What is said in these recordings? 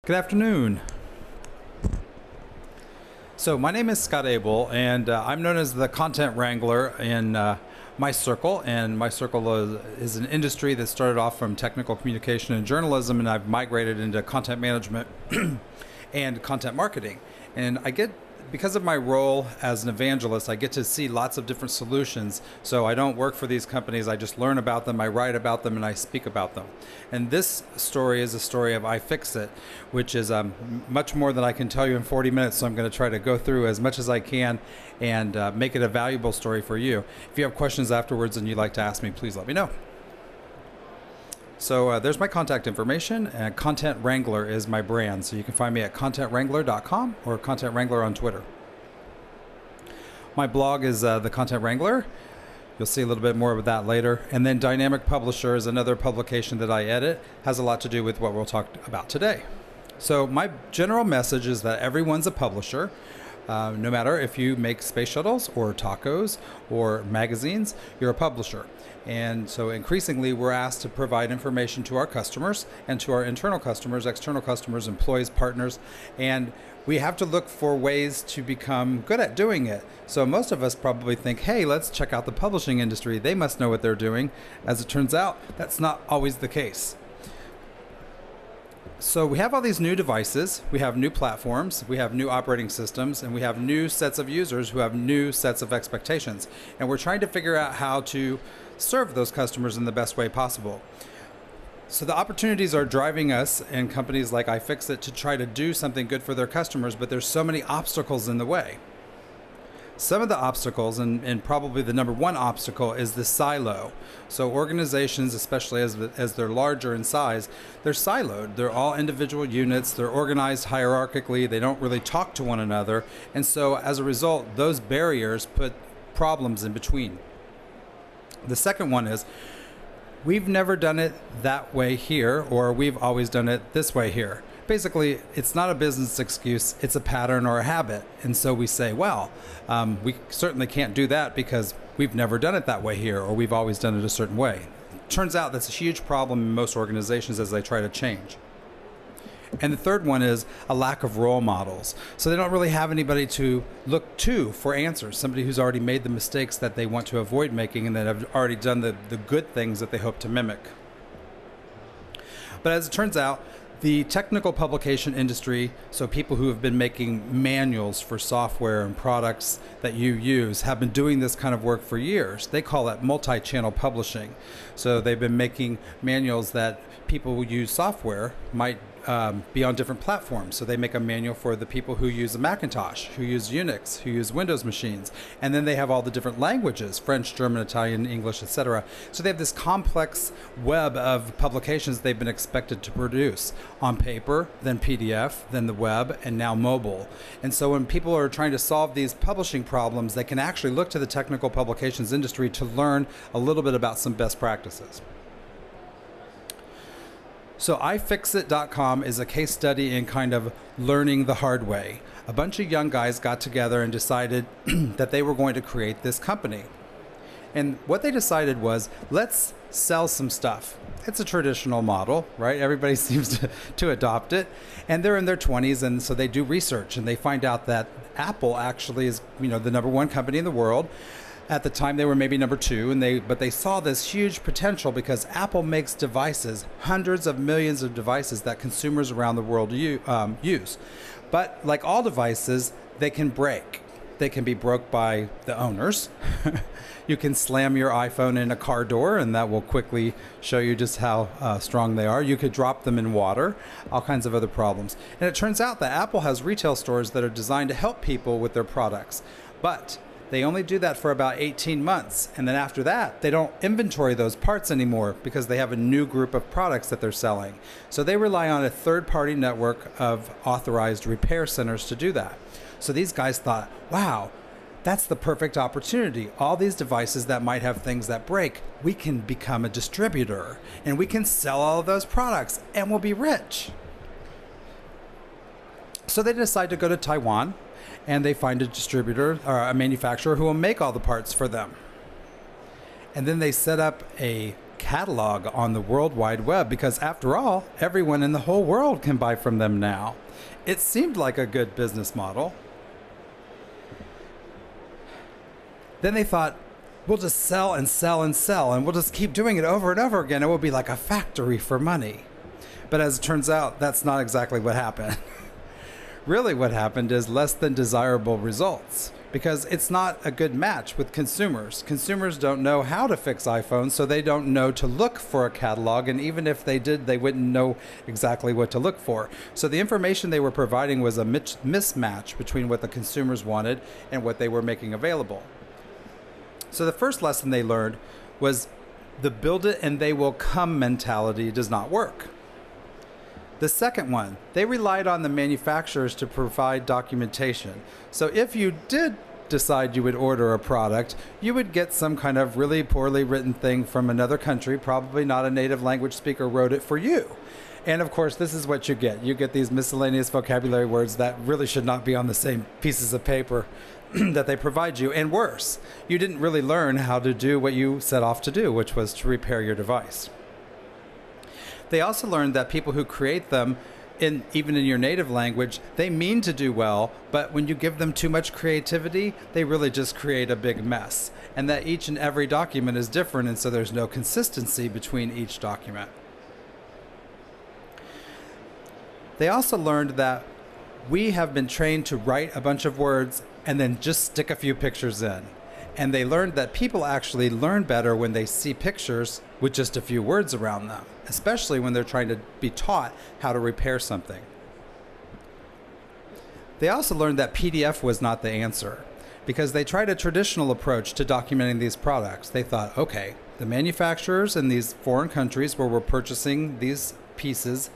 Good afternoon. So my name is Scott Abel, and I'm known as the content wrangler in my circle. And my circle is an industry that started off from technical communication and journalism, and I've migrated into content management and content marketing. And because of my role as an evangelist, I get to see lots of different solutions. So I don't work for these companies, I just learn about them, I write about them, and I speak about them. And this story is a story of iFixit, which is much more than I can tell you in 40 minutes, so I'm going to try to go through as much as I can and make it a valuable story for you. If you have questions afterwards and you'd like to ask me, please let me know. So there's my contact information, and Content Wrangler is my brand. So you can find me at contentwrangler.com or Content Wrangler on Twitter. My blog is The Content Wrangler. You'll see a little bit more of that later. And then Dynamic Publisher is another publication that I edit. Has a lot to do with what we'll talk about today. So my general message is that everyone's a publisher. No matter if you make space shuttles or tacos or magazines, you're a publisher. And so increasingly we're asked to provide information to our customers and to our internal customers, external customers, employees, partners, and we have to look for ways to become good at doing it. So most of us probably think, hey, let's check out the publishing industry. They must know what they're doing. As it turns out, that's not always the case. So we have all these new devices, we have new platforms, we have new operating systems, and we have new sets of users who have new sets of expectations. And we're trying to figure out how to serve those customers in the best way possible. So the opportunities are driving us and companies like iFixit to try to do something good for their customers, but there's so many obstacles in the way. Some of the obstacles, and probably the number one obstacle, is the silo. So organizations, especially as they're larger in size, they're siloed. They're all individual units. They're organized hierarchically. They don't really talk to one another. And so as a result, those barriers put problems in between. The second one is, we've never done it that way here, or we've always done it this way here. Basically, it's not a business excuse, it's a pattern or a habit. And so we say, well, we certainly can't do that because we've never done it that way here, or we've always done it a certain way. Turns out that's a huge problem in most organizations as they try to change. And the third one is a lack of role models. So they don't really have anybody to look to for answers, somebody who's already made the mistakes that they want to avoid making and that have already done the good things that they hope to mimic. But as it turns out, the technical publication industry, so people who have been making manuals for software and products that you use, have been doing this kind of work for years. They call it multi-channel publishing. So they've been making manuals that people who use software might be on different platforms. So they make a manual for the people who use a Macintosh, who use Unix, who use Windows machines. And then they have all the different languages, French, German, Italian, English, etc. So they have this complex web of publications they've been expected to produce on paper, then PDF, then the web, and now mobile. And so when people are trying to solve these publishing problems, they can actually look to the technical publications industry to learn a little bit about some best practices. So iFixit.com is a case study in kind of learning the hard way. A bunch of young guys got together and decided that they were going to create this company. And what they decided was, let's sell some stuff. It's a traditional model, right? Everybody seems to adopt it. And they're in their 20s, and so they do research, and they find out that Apple actually is, the #1 company in the world. At the time, they were maybe number 2, but they saw this huge potential because Apple makes devices, hundreds of millions of devices that consumers around the world use. But like all devices, they can break. They can be broke by the owners. You can slam your iPhone in a car door, and that will quickly show you just how strong they are. You could drop them in water, all kinds of other problems. And it turns out that Apple has retail stores that are designed to help people with their products. But they only do that for about 18 months. And then after that, they don't inventory those parts anymore because they have a new group of products that they're selling. So they rely on a third-party network of authorized repair centers to do that. So these guys thought, wow, that's the perfect opportunity. All these devices that might have things that break, we can become a distributor and we can sell all of those products and we'll be rich. So they decide to go to Taiwan, and they find a distributor or a manufacturer who will make all the parts for them. And then they set up a catalog on the World Wide Web because, after all, everyone in the whole world can buy from them now. It seemed like a good business model. Then they thought, we'll just sell and sell and sell, and we'll just keep doing it over and over again. It will be like a factory for money. But as it turns out, that's not exactly what happened. Really what happened is less than desirable results, because it's not a good match with consumers. Consumers don't know how to fix iPhones, so they don't know to look for a catalog, and even if they did, they wouldn't know exactly what to look for. So the information they were providing was a mismatch between what the consumers wanted and what they were making available. So the first lesson they learned was the build it and they will come mentality does not work. The second one, they relied on the manufacturers to provide documentation. So if you did decide you would order a product, you would get some kind of really poorly written thing from another country, probably not a native language speaker wrote it for you. And of course, this is what you get. You get these miscellaneous vocabulary words that really should not be on the same pieces of paper that they provide you. And worse, you didn't really learn how to do what you set off to do, which was to repair your device. They also learned that people who create them, even in your native language, they mean to do well, but when you give them too much creativity, they really just create a big mess. And that each and every document is different, and so there's no consistency between each document. They also learned that we have been trained to write a bunch of words and then just stick a few pictures in. And they learned that people actually learn better when they see pictures with just a few words around them, especially when they're trying to be taught how to repair something. They also learned that PDF was not the answer, because they tried a traditional approach to documenting these products. They thought, okay, the manufacturers in these foreign countries where we're purchasing these pieces,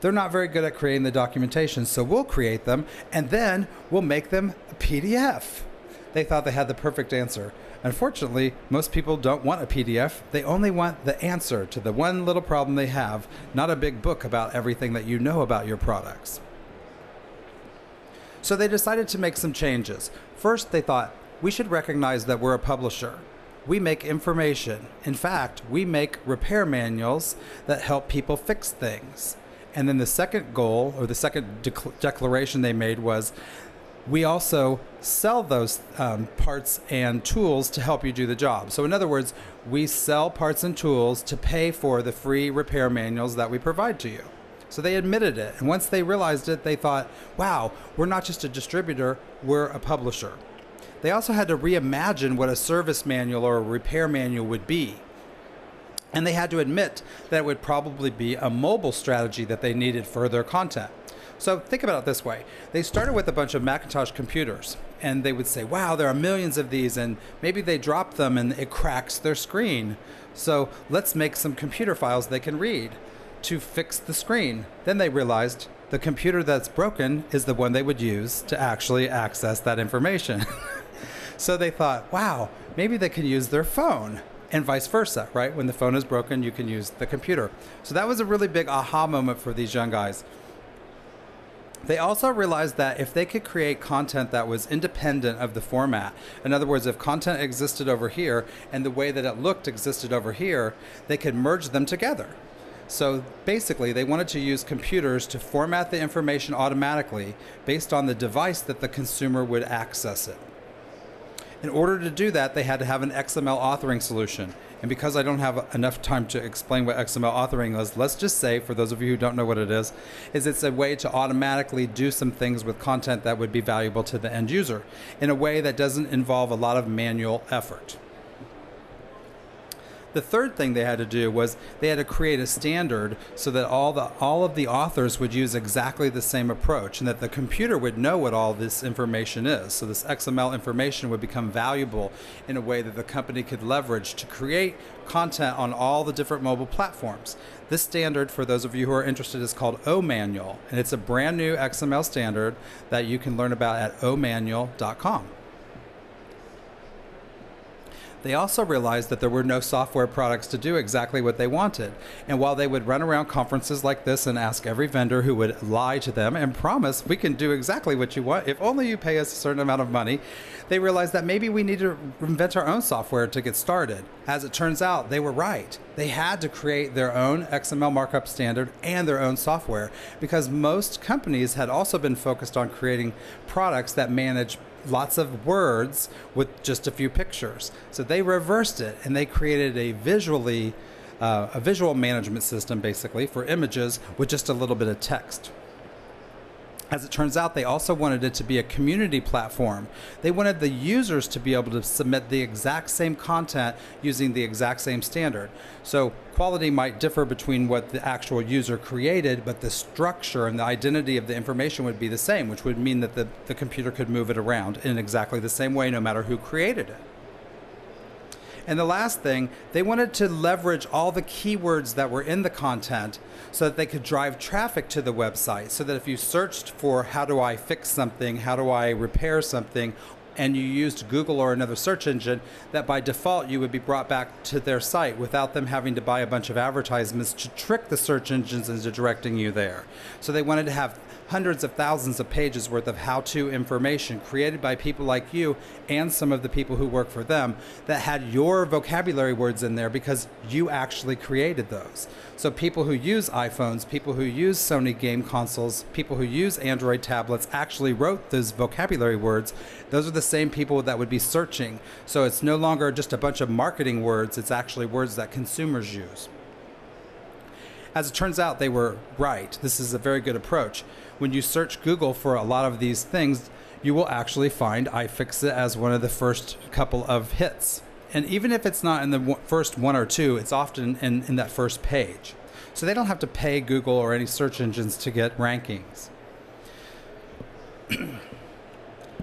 they're not very good at creating the documentation, so we'll create them and then we'll make them a PDF. They thought they had the perfect answer. Unfortunately, most people don't want a PDF. They only want the answer to the one little problem they have, not a big book about everything that you know about your products. So they decided to make some changes. First, they thought, we should recognize that we're a publisher. We make information. In fact, we make repair manuals that help people fix things. And then the second goal, or the second declaration they made was, we also sell those parts and tools to help you do the job. So in other words, we sell parts and tools to pay for the free repair manuals that we provide to you. So they admitted it. And once they realized it, they thought, wow, we're not just a distributor, we're a publisher. They also had to reimagine what a service manual or a repair manual would be. And they had to admit that it would probably be a mobile strategy that they needed for their content. So think about it this way. They started with a bunch of Macintosh computers, and they would say, wow, there are millions of these, and maybe they drop them and it cracks their screen. So let's make some computer files they can read to fix the screen. Then they realized the computer that's broken is the one they would use to actually access that information. So they thought, wow, maybe they can use their phone. And vice versa, right? When the phone is broken, you can use the computer. So that was a really big aha moment for these young guys. They also realized that if they could create content that was independent of the format, in other words, if content existed over here and the way that it looked existed over here, they could merge them together. So basically, they wanted to use computers to format the information automatically based on the device that the consumer would access it. In order to do that, they had to have an XML authoring solution. And because I don't have enough time to explain what XML authoring is, let's just say, for those of you who don't know what it is it's a way to automatically do some things with content that would be valuable to the end user in a way that doesn't involve a lot of manual effort. The third thing they had to do was they had to create a standard so that all of the authors would use exactly the same approach, and that the computer would know what all this information is. So this XML information would become valuable in a way that the company could leverage to create content on all the different mobile platforms. This standard, for those of you who are interested, is called OManual, and it's a brand new XML standard that you can learn about at omanual.com. They also realized that there were no software products to do exactly what they wanted. And while they would run around conferences like this and ask every vendor who would lie to them and promise we can do exactly what you want if only you pay us a certain amount of money, they realized that maybe we need to invent our own software to get started. As it turns out, they were right. They had to create their own XML markup standard and their own software because most companies had also been focused on creating products that manage lots of words with just a few pictures. So they reversed it and they created a visual management system basically for images with just a little bit of text. As it turns out, they also wanted it to be a community platform. They wanted the users to be able to submit the exact same content using the exact same standard. So quality might differ between what the actual user created, but the structure and the identity of the information would be the same, which would mean that the computer could move it around in exactly the same way no matter who created it. And the last thing, they wanted to leverage all the keywords that were in the content so that they could drive traffic to the website, so that if you searched for how do I fix something, how do I repair something, and you used Google or another search engine, that by default you would be brought back to their site without them having to buy a bunch of advertisements to trick the search engines into directing you there. So they wanted to have hundreds of thousands of pages worth of how-to information created by people like you and some of the people who work for them that had your vocabulary words in there because you actually created those. So people who use iPhones, people who use Sony game consoles, people who use Android tablets actually wrote those vocabulary words. Those are the same people that would be searching. So it's no longer just a bunch of marketing words, it's actually words that consumers use. As it turns out, they were right. This is a very good approach. When you search Google for a lot of these things, you will actually find iFixit as one of the first couple of hits. And even if it's not in the first one or two, it's often in that first page. So they don't have to pay Google or any search engines to get rankings.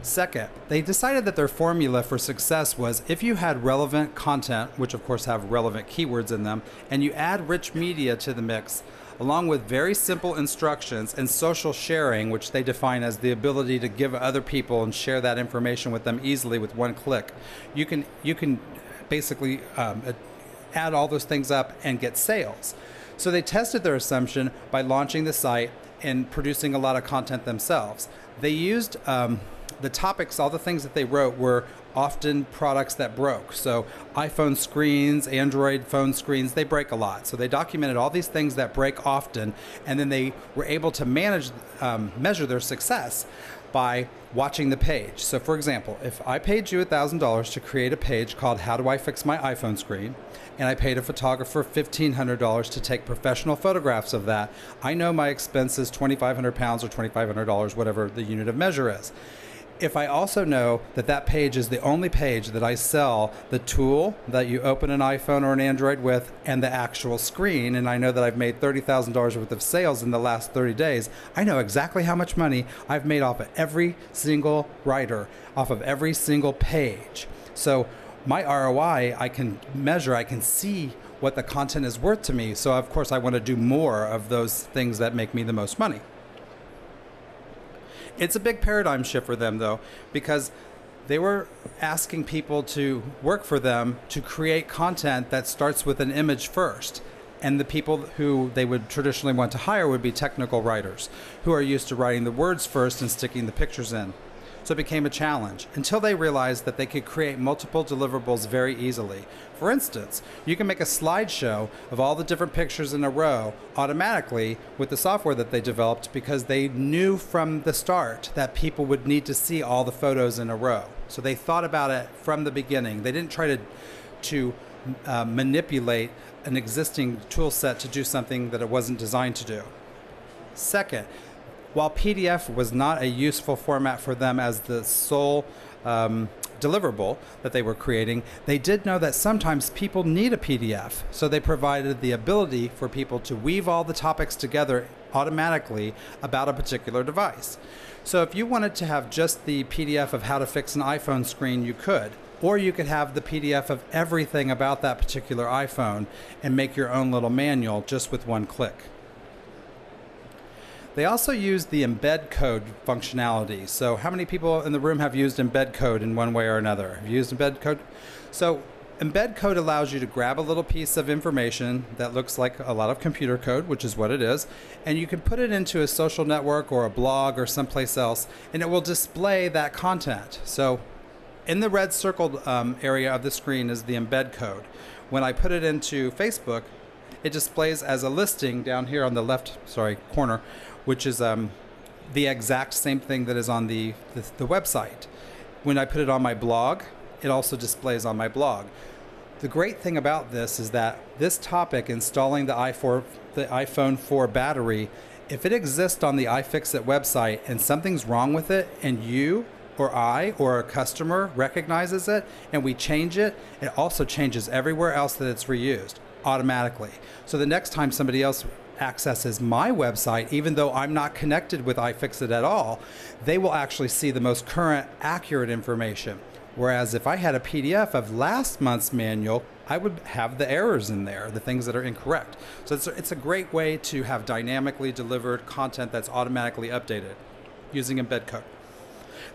Second, they decided that their formula for success was if you had relevant content, which of course have relevant keywords in them, and you add rich media to the mix, along with very simple instructions and social sharing, which they define as the ability to give other people and share that information with them easily with one click, you can basically add all those things up and get sales. So they tested their assumption by launching the site and producing a lot of content themselves. They used the topics, all the things that they wrote were often products that broke. So iPhone screens, Android phone screens, they break a lot. So they documented all these things that break often, and then they were able to measure their success by watching the page. So for example, if I paid you $1,000 to create a page called How Do I Fix My iPhone Screen, and I paid a photographer $1,500 to take professional photographs of that, I know my expense is 2,500 pounds or $2,500, whatever the unit of measure is. If I also know that that page is the only page that I sell the tool that you open an iPhone or an Android with and the actual screen, and I know that I've made $30,000 worth of sales in the last 30 days, I know exactly how much money I've made off of every single writer, off of every single page. So my ROI, I can measure, I can see what the content is worth to me. So of course I want to do more of those things that make me the most money. It's a big paradigm shift for them, though, because they were asking people to work for them to create content that starts with an image first. And the people who they would traditionally want to hire would be technical writers who are used to writing the words first and sticking the pictures in. So it became a challenge until they realized that they could create multiple deliverables very easily. For instance, you can make a slideshow of all the different pictures in a row automatically with the software that they developed because they knew from the start that people would need to see all the photos in a row. So they thought about it from the beginning. They didn't try to manipulate an existing tool set to do something that it wasn't designed to do. Second, while PDF was not a useful format for them as the sole deliverable that they were creating, they did know that sometimes people need a PDF. So they provided the ability for people to weave all the topics together automatically about a particular device. So if you wanted to have just the PDF of how to fix an iPhone screen, you could. Or you could have the PDF of everything about that particular iPhone and make your own little manual just with one click. They also used the embed code functionality. So how many people in the room have used embed code in one way or another? Have you used embed code? So embed code allows you to grab a little piece of information that looks like a lot of computer code, which is what it is, and you can put it into a social network or a blog or someplace else, and it will display that content. So in the red circled area of the screen is the embed code. When I put it into Facebook, it displays as a listing down here on the left, corner, which is the exact same thing that is on the website. When I put it on my blog, it also displays on my blog. The great thing about this is that this topic, installing the iPhone 4 battery, if it exists on the iFixit website and something's wrong with it, and you or I or a customer recognizes it and we change it, it also changes everywhere else that it's reused automatically. So the next time somebody else accesses my website, even though I'm not connected with iFixit at all, they will actually see the most current, accurate information. Whereas if I had a PDF of last month's manual, I would have the errors in there, the things that are incorrect. So it's a great way to have dynamically delivered content that's automatically updated using embed code.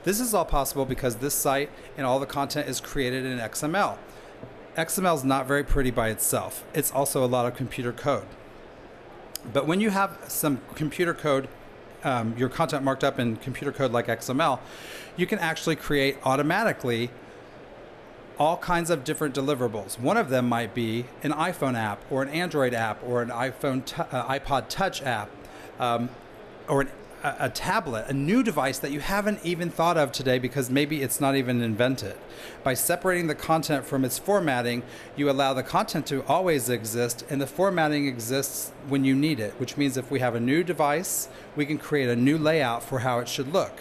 This is all possible because this site and all the content is created in XML. XML is not very pretty by itself. It's also a lot of computer code. But when you have some computer code, your content marked up in computer code like XML, you can actually create automatically all kinds of different deliverables. One of them might be an iPhone app or an Android app or an iPod Touch app, or a tablet, a new device that you haven't even thought of today because maybe it's not even invented. By separating the content from its formatting, you allow the content to always exist, and the formatting exists when you need it, which means if we have a new device, we can create a new layout for how it should look.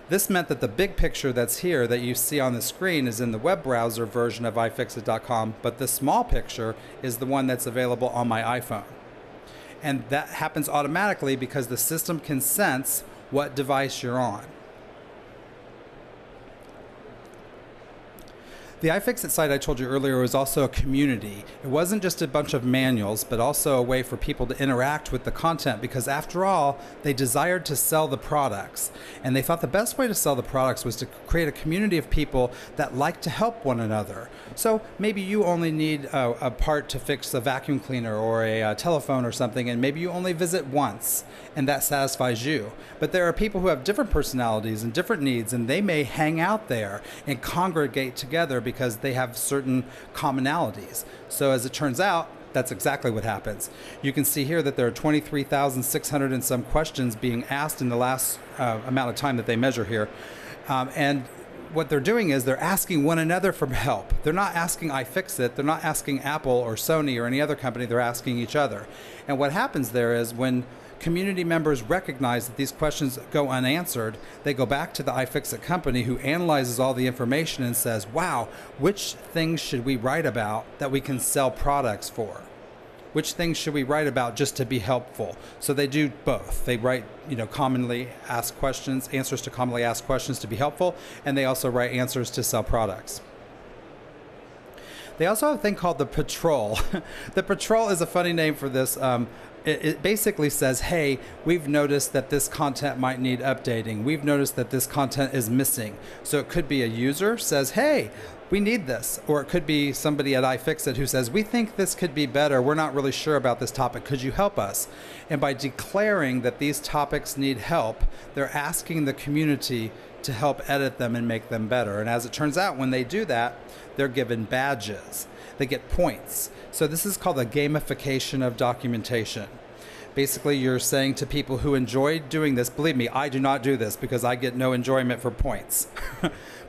This meant that the big picture that's here that you see on the screen is in the web browser version of iFixit.com, but the small picture is the one that's available on my iPhone. And that happens automatically because the system can sense what device you're on. The iFixit site I told you earlier was also a community. It wasn't just a bunch of manuals, but also a way for people to interact with the content, because after all, they desired to sell the products. And they thought the best way to sell the products was to create a community of people that like to help one another. So maybe you only need a part to fix a vacuum cleaner or a telephone or something, and maybe you only visit once, and that satisfies you. But there are people who have different personalities and different needs, and they may hang out there and congregate together because they have certain commonalities. So as it turns out, that's exactly what happens. You can see here that there are 23,600 and some questions being asked in the last amount of time that they measure here. And what they're doing is they're asking one another for help. They're not asking iFixit, they're not asking Apple or Sony or any other company, they're asking each other. And what happens there is when community members recognize that these questions go unanswered, they go back to the iFixit company, who analyzes all the information and says, wow, which things should we write about that we can sell products for? Which things should we write about just to be helpful? So they do both. They write, commonly asked questions, answers to commonly asked questions to be helpful, and they also write answers to sell products. They also have a thing called the patrol. The patrol is a funny name for this. It basically says, hey, we've noticed that this content might need updating. We've noticed that this content is missing. So it could be a user says, hey, we need this. Or it could be somebody at iFixit who says, we think this could be better. We're not really sure about this topic. Could you help us? And by declaring that these topics need help, they're asking the community to help edit them and make them better. And as it turns out, when they do that, they're given badges. They get points. So this is called a gamification of documentation. Basically, you're saying to people who enjoy doing this, believe me, I do not do this because I get no enjoyment for points.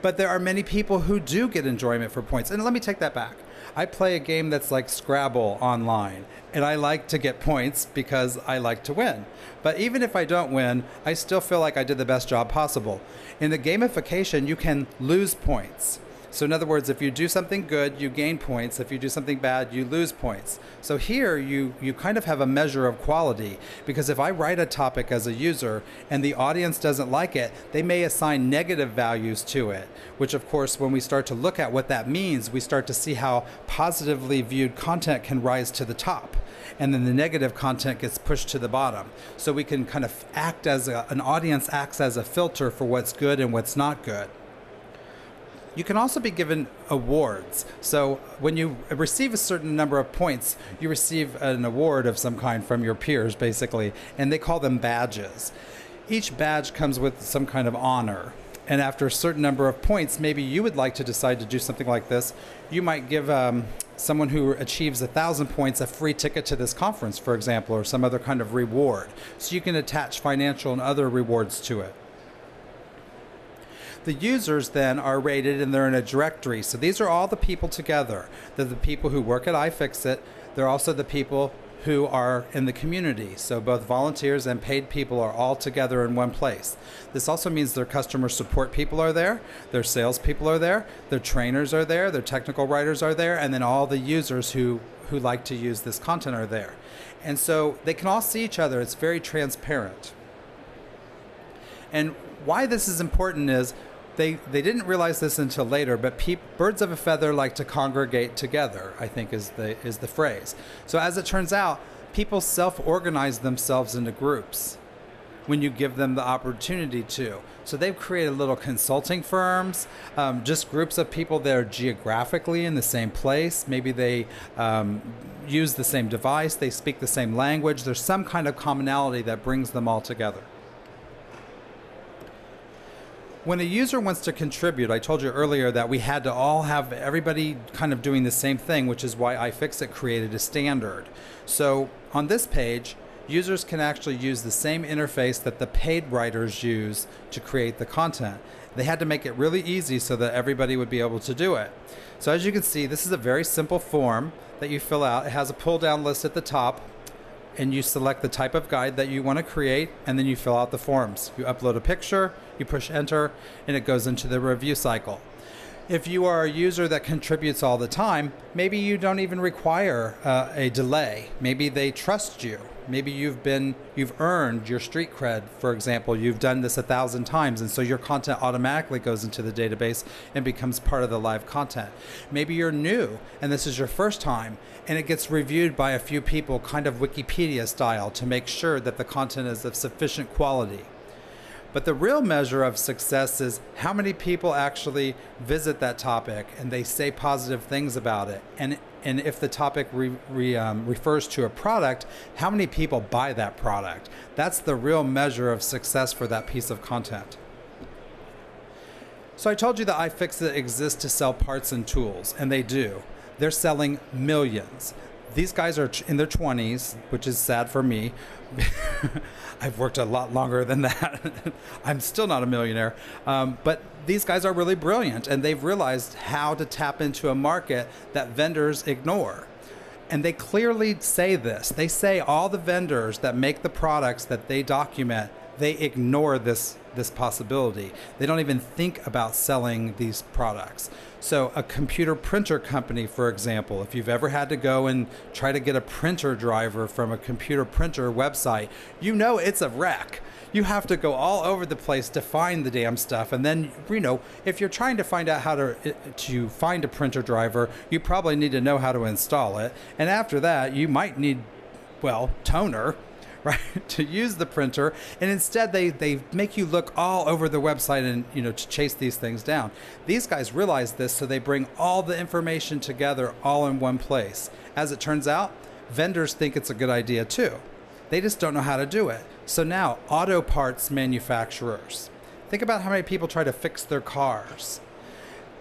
But there are many people who do get enjoyment for points. And let me take that back. I play a game that's like Scrabble online, and I like to get points because I like to win. But even if I don't win, I still feel like I did the best job possible. In the gamification, you can lose points. So in other words, if you do something good, you gain points. If you do something bad, you lose points. So here you kind of have a measure of quality, because if I write a topic as a user and the audience doesn't like it, they may assign negative values to it, which of course, when we start to look at what that means, we start to see how positively viewed content can rise to the top, and then the negative content gets pushed to the bottom. So we can kind of act as an audience acts as a filter for what's good and what's not good. You can also be given awards. So when you receive a certain number of points, you receive an award of some kind from your peers, basically, and they call them badges. Each badge comes with some kind of honor. And after a certain number of points, maybe you would like to decide to do something like this. You might give someone who achieves 1,000 points a free ticket to this conference, for example, or some other kind of reward. So you can attach financial and other rewards to it. The users then are rated and they're in a directory. So these are all the people together. They're the people who work at iFixit. They're also the people who are in the community. So both volunteers and paid people are all together in one place. This also means their customer support people are there, their sales people are there, their trainers are there, their technical writers are there, and then all the users who like to use this content are there. And so they can all see each other. It's very transparent. And why this is important is they didn't realize this until later, but birds of a feather like to congregate together, I think is the phrase. So as it turns out, people self-organize themselves into groups when you give them the opportunity to. So they've created little consulting firms, just groups of people that are geographically in the same place. Maybe they use the same device, they speak the same language. There's some kind of commonality that brings them all together. When a user wants to contribute, I told you earlier that we had to all have everybody kind of doing the same thing, which is why iFixit created a standard. So on this page, users can actually use the same interface that the paid writers use to create the content. They had to make it really easy so that everybody would be able to do it. So as you can see, this is a very simple form that you fill out. It has a pull-down list at the top, and you select the type of guide that you want to create, and then you fill out the forms. You upload a picture, you push enter, and it goes into the review cycle. If you are a user that contributes all the time, maybe you don't even require a delay. Maybe they trust you. Maybe you've earned your street cred, for example. You've done this 1,000 times, and so your content automatically goes into the database and becomes part of the live content. Maybe you're new, and this is your first time, and it gets reviewed by a few people, kind of Wikipedia style, to make sure that the content is of sufficient quality. But the real measure of success is how many people actually visit that topic and they say positive things about it. And if the topic refers to a product, how many people buy that product? That's the real measure of success for that piece of content. So I told you that iFixit exists to sell parts and tools, and they do. They're selling millions. These guys are in their 20s, which is sad for me. I've worked a lot longer than that. I'm still not a millionaire. But these guys are really brilliant, and they've realized how to tap into a market that vendors ignore. And they clearly say this. They say all the vendors that make the products that they document, they ignore this possibility. They don't even think about selling these products. So a computer printer company, for example, if you've ever had to go and try to get a printer driver from a computer printer website, you know it's a wreck. You have to go all over the place to find the damn stuff. And then, you know, if you're trying to find out how to find a printer driver, you probably need to know how to install it. And after that, you might need, well, toner, right, to use the printer, and instead they make you look all over the website and, you know, to chase these things down. These guys realize this, so they bring all the information together all in one place. As it turns out, vendors think it's a good idea too. They just don't know how to do it. So now, auto parts manufacturers. Think about how many people try to fix their cars.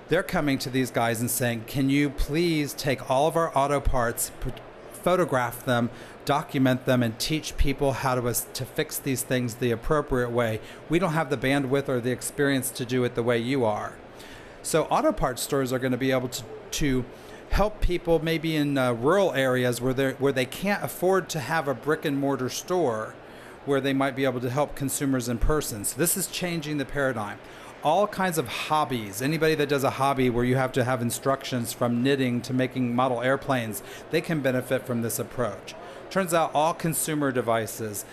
They're coming to these guys and saying, can you please take all of our auto parts, photograph them, document them, and teach people how to fix these things the appropriate way. We don't have the bandwidth or the experience to do it the way you are. So auto parts stores are going to be able to help people maybe in rural areas where they can't afford to have a brick and mortar store, where they might be able to help consumers in person. So this is changing the paradigm. All kinds of hobbies. Anybody that does a hobby where you have to have instructions from knitting to making model airplanes, they can benefit from this approach. Turns out all consumer devices,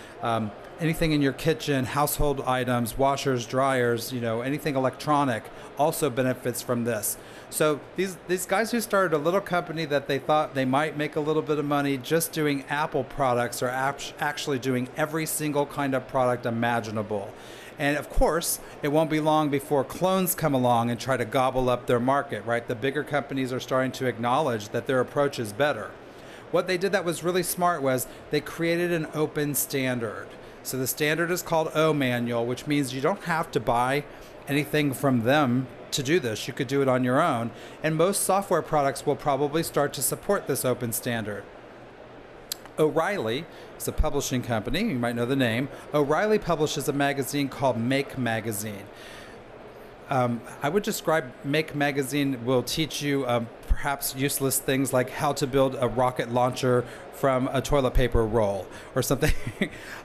anything in your kitchen, household items, washers, dryers, anything electronic also benefits from this. So these guys who started a little company that they thought they might make a little bit of money just doing Apple products are actually doing every single kind of product imaginable. And of course, it won't be long before clones come along and try to gobble up their market, right? The bigger companies are starting to acknowledge that their approach is better. What they did that was really smart was they created an open standard. So the standard is called O Manual, which means you don't have to buy anything from them to do this. You could do it on your own. And most software products will probably start to support this open standard. O'Reilly is a publishing company. You might know the name. O'Reilly publishes a magazine called Make Magazine. I would describe Make Magazine will teach you perhaps useless things like how to build a rocket launcher from a toilet paper roll or something.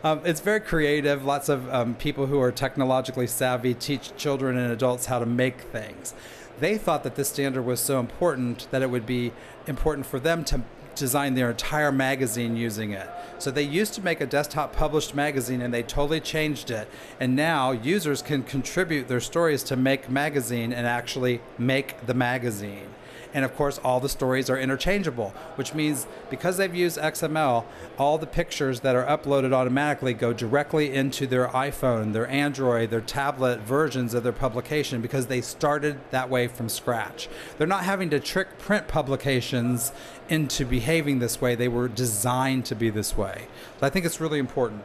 It's very creative. Lots of people who are technologically savvy teach children and adults how to make things. They thought that this standard was so important that it would be important for them to design their entire magazine using it. So they used to make a desktop published magazine and they totally changed it. And now users can contribute their stories to Make Magazine and actually make the magazine. And of course, all the stories are interchangeable, which means because they've used XML, all the pictures that are uploaded automatically go directly into their iPhone, their Android, their tablet versions of their publication because they started that way from scratch. They're not having to trick print publications into behaving this way. They were designed to be this way. So I think it's really important.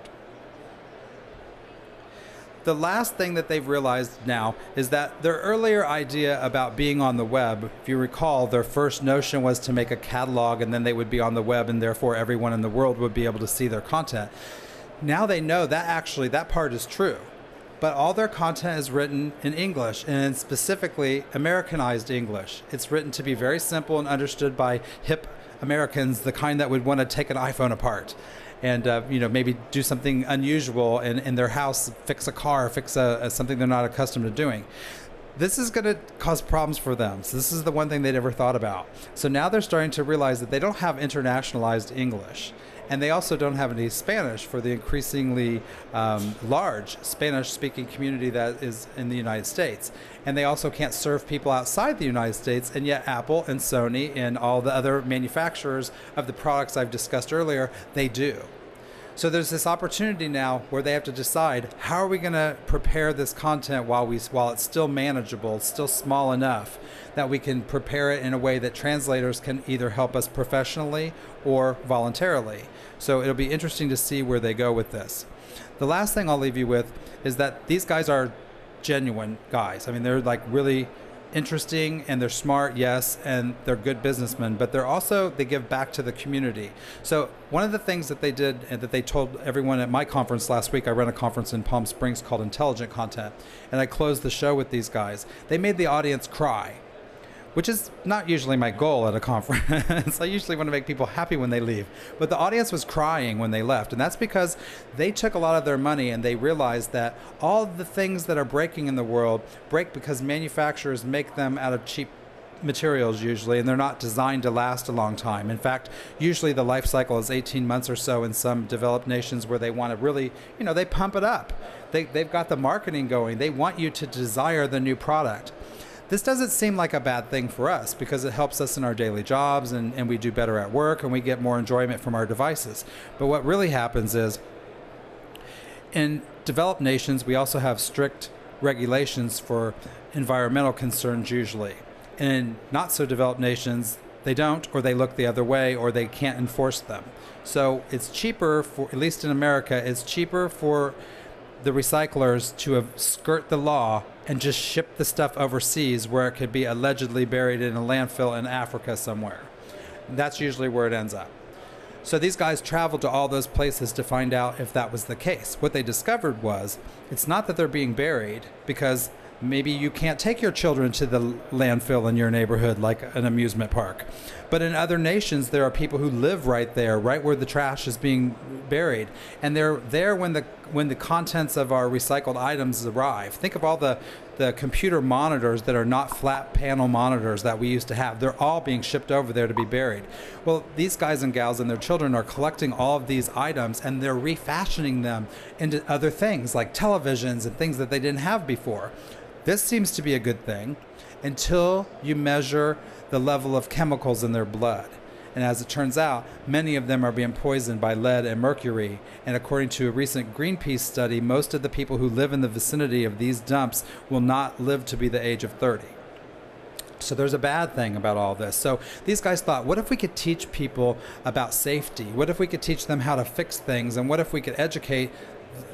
The last thing that they've realized now is that their earlier idea about being on the web, if you recall, their first notion was to make a catalog and then they would be on the web and therefore everyone in the world would be able to see their content. Now they know that actually that part is true, but all their content is written in English and specifically Americanized English. It's written to be very simple and understood by hip Americans, the kind that would want to take an iPhone apart. And maybe do something unusual in their house, fix a car, fix something they're not accustomed to doing. This is going to cause problems for them. So this is the one thing they never thought about. So now they're starting to realize that they don't have internationalized English. And they also don't have any Spanish for the increasingly large Spanish-speaking community that is in the United States. And they also can't serve people outside the United States, and yet Apple and Sony and all the other manufacturers of the products I've discussed earlier, they do. So there's this opportunity now where they have to decide, how are we going to prepare this content while it's still manageable, it's still small enough that we can prepare it in a way that translators can either help us professionally or voluntarily. So it'll be interesting to see where they go with this. The last thing I'll leave you with is that these guys are genuine guys. I mean, they're like really interesting and they're smart, yes, and they're good businessmen, but they give back to the community. So one of the things that they did and that they told everyone at my conference last week, I ran a conference in Palm Springs called Intelligent Content, and I closed the show with these guys. They made the audience cry, which is not usually my goal at a conference. I usually want to make people happy when they leave. But the audience was crying when they left. And that's because they took a lot of their money and they realized that all the things that are breaking in the world break because manufacturers make them out of cheap materials usually, and they're not designed to last a long time. In fact, usually the life cycle is 18 months or so in some developed nations where they want to really, they pump it up. They've got the marketing going. They want you to desire the new product. This doesn't seem like a bad thing for us because it helps us in our daily jobs and we do better at work and we get more enjoyment from our devices. But what really happens is in developed nations, we also have strict regulations for environmental concerns usually. In not so developed nations, they don't, or they look the other way, or they can't enforce them. So it's cheaper for, at least in America, it's cheaper for the recyclers to skirt the law and just ship the stuff overseas where it could be allegedly buried in a landfill in Africa somewhere. That's usually where it ends up. So these guys traveled to all those places to find out if that was the case. What they discovered was it's not that they're being buried because maybe you can't take your children to the landfill in your neighborhood like an amusement park. But in other nations, there are people who live right there, right where the trash is being buried. And they're there when the contents of our recycled items arrive. Think of all the the computer monitors that are not flat panel monitors that we used to have. They're all being shipped over there to be buried. Well, these guys and gals and their children are collecting all of these items, and they're refashioning them into other things like televisions and things that they didn't have before. This seems to be a good thing until you measure the level of chemicals in their blood. And as it turns out, many of them are being poisoned by lead and mercury. And according to a recent Greenpeace study, most of the people who live in the vicinity of these dumps will not live to be the age of 30. So there's a bad thing about all this. So these guys thought, what if we could teach people about safety? What if we could teach them how to fix things? And what if we could educate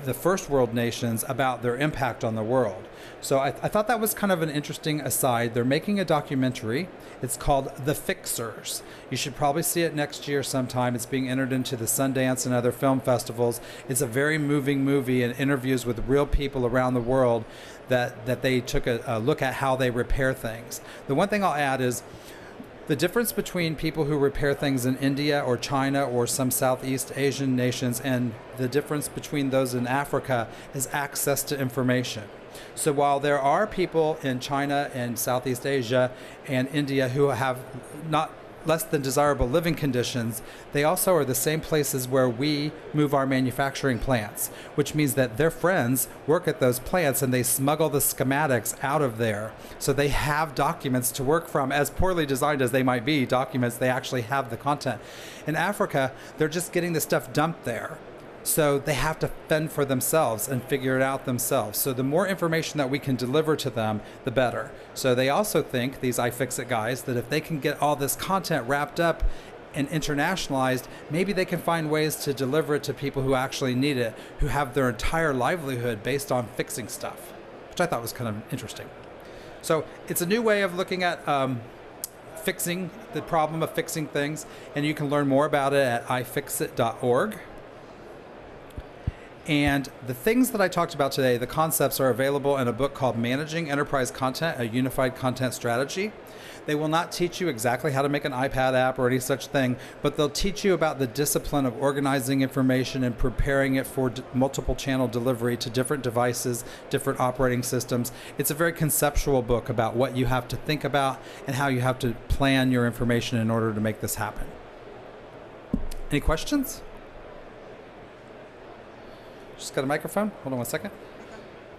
the first world nations about their impact on the world? So I thought that was kind of an interesting aside. They're making a documentary. It's called The Fixers. You should probably see it next year sometime. It's being entered into the Sundance and other film festivals. It's a very moving movie and interviews with real people around the world that they took a look at how they repair things. The one thing I'll add is the difference between people who repair things in India or China or some Southeast Asian nations and the difference between those in Africa is access to information. So while there are people in China and Southeast Asia and India who have not less than desirable living conditions, they also are the same places where we move our manufacturing plants, which means that their friends work at those plants and they smuggle the schematics out of there. So they have documents to work from. As poorly designed as they might be, documents, they actually have the content. In Africa, they're just getting the stuff dumped there. So they have to fend for themselves and figure it out themselves. So the more information that we can deliver to them, the better. So they also think, these iFixit guys, that if they can get all this content wrapped up and internationalized, maybe they can find ways to deliver it to people who actually need it, who have their entire livelihood based on fixing stuff, which I thought was kind of interesting. So it's a new way of looking at fixing the problem of fixing things, and you can learn more about it at ifixit.org. And the things that I talked about today, the concepts are available in a book called Managing Enterprise Content, a Unified Content Strategy. They will not teach you exactly how to make an iPad app or any such thing, but they'll teach you about the discipline of organizing information and preparing it for multiple channel delivery to different devices, different operating systems. It's a very conceptual book about what you have to think about and how you have to plan your information in order to make this happen. Any questions? Just got a microphone? Hold on one second.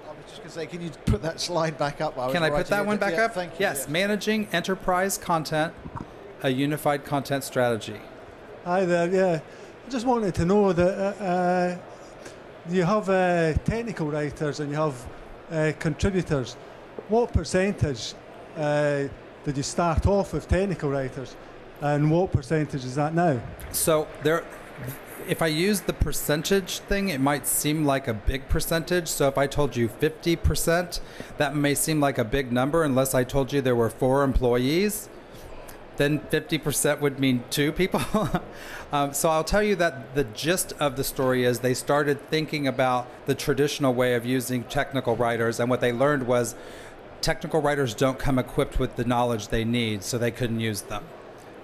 I was just going to say, can you put that slide back up? Can I put that one back up? Thank you. Yes, Managing Enterprise Content, a Unified Content Strategy. Hi there, yeah. I just wanted to know that you have technical writers and you have contributors. What percentage did you start off with technical writers, and what percentage is that now? So if I use the percentage thing, it might seem like a big percentage. So if I told you 50%, that may seem like a big number unless I told you there were 4 employees. Then 50% would mean 2 people. So I'll tell you that the gist of the story is they started thinking about the traditional way of using technical writers, and what they learned was technical writers don't come equipped with the knowledge they need, so they couldn't use them.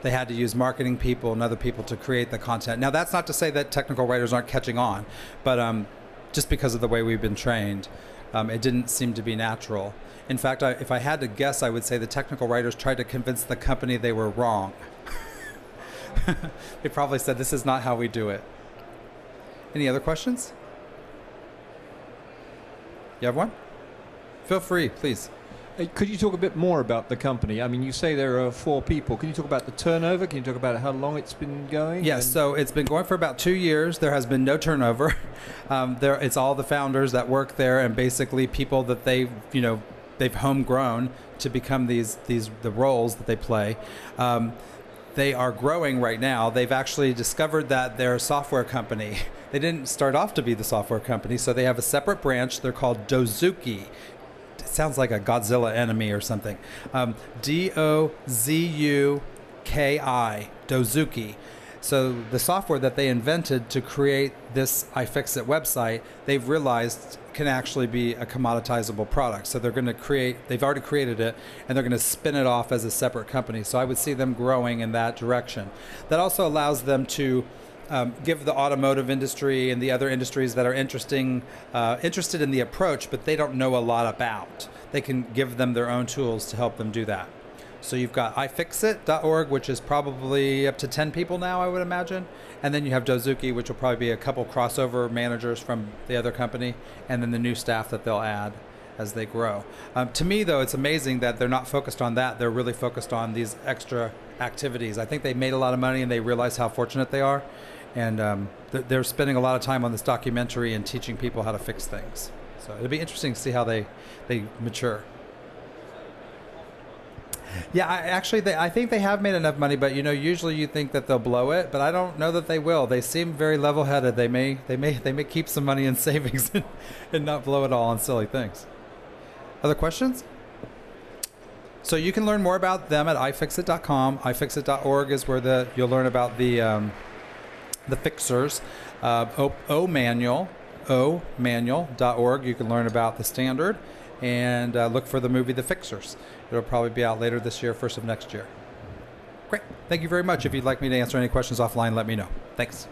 They had to use marketing people and other people to create the content. Now, that's not to say that technical writers aren't catching on, but just because of the way we've been trained, it didn't seem to be natural. In fact, if I had to guess, I would say the technical writers tried to convince the company they were wrong. They probably said, this is not how we do it. Any other questions? You have one? Feel free, please. Could you talk a bit more about the company? I mean, you say there are 4 people. Can you talk about the turnover? Can you talk about how long it's been going? Yes, so it's been going for about 2 years. There has been no turnover. It's all the founders that work there, and basically people that they've homegrown to become the roles that they play. They are growing right now. They've actually discovered that they're a software company. They didn't start off to be the software company, so they have a separate branch. They're called Dozuki. Sounds like a Godzilla enemy or something. D-O-Z-U-K-I, Dozuki. So the software that they invented to create this iFixit website, they've realized can actually be a commoditizable product. So they're going to they've already created it, and they're going to spin it off as a separate company. So I would see them growing in that direction. That also allows them to give the automotive industry and the other industries that are interested in the approach, but they don't know a lot about. They can give them their own tools to help them do that. So you've got ifixit.org, which is probably up to 10 people now, I would imagine. And then you have Dozuki, which will probably be a couple crossover managers from the other company, and then the new staff that they'll add as they grow. To me, though, it's amazing that they're not focused on that. They're really focused on these extra activities. I think they made a lot of money and they realize how fortunate they are. And they're spending a lot of time on this documentary and teaching people how to fix things. So it'll be interesting to see how they mature. Yeah, I think they have made enough money, but usually you think that they'll blow it, but I don't know that they will. They seem very level-headed. They may keep some money in savings and not blow it all on silly things. Other questions? So you can learn more about them at ifixit.com. ifixit.org is where you'll learn about the fixers. omanual.org. You can learn about the standard. And look for the movie The Fixers. It'll probably be out later this year, first of next year. Great. Thank you very much. If you'd like me to answer any questions offline, let me know. Thanks.